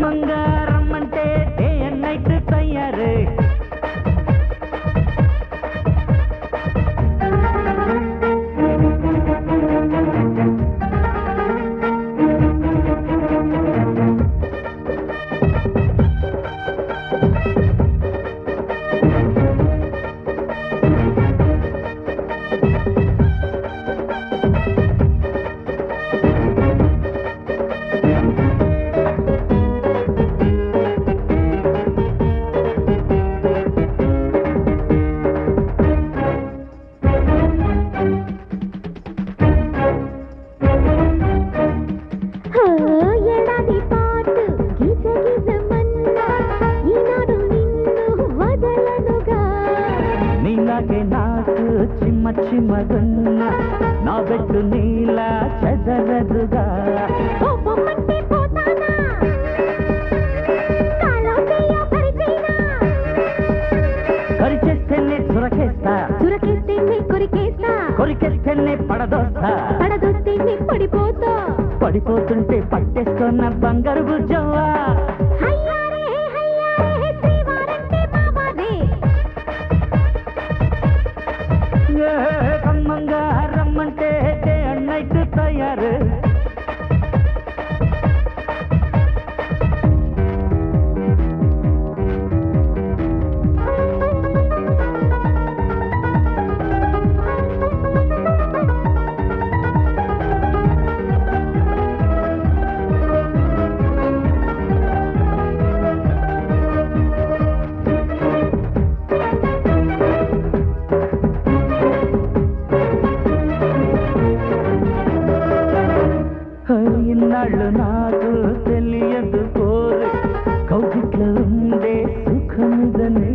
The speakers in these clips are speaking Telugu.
కమ్మంగా రమ్మంటే డే అండ్ నైట్ తయారు చిమ్మగున్న నా బెట్టు నీలా చెదరదుగా కరిచేస్తేనే చురకేస్తా చురకేస్తేనే కొరికేస్తా కొరికేస్తేనే పడదోస్తా పడదోస్తేనే పడిపోతా పడిపోతుంటే పట్టేస్తున్న బంగారు బుజ్జవ్వా కమ్మంగా రమ్మంటే డే అండ్ నైట్ తయారు ఇన్నాళ్ళు నాకు తెలియదు కోరి కౌగిట్లో ఉండే సుఖముదనే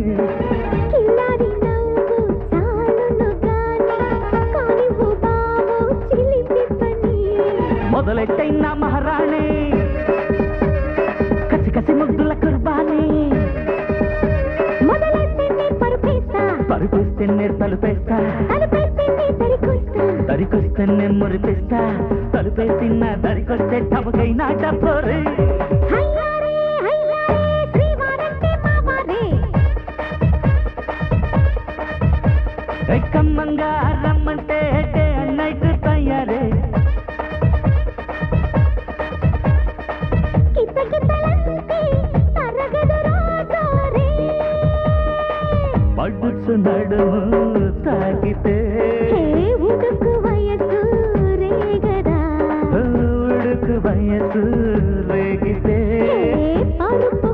మొదలెట్టైన మహారాణి కసి కసి ముద్దుల కుర్బానీ పరుపేస్తేనే తలుపేస్తా దరికొస్తేనే మురిపిస్తా తలుపేసిన దరికొస్తే టపకైనా టపోరే కమ్మంగా రమ్మంటే డే అండ్ నైట్ తయారే పడుచు నడుము తాగితే ఉడుకు వయసు రేగితే పరుపు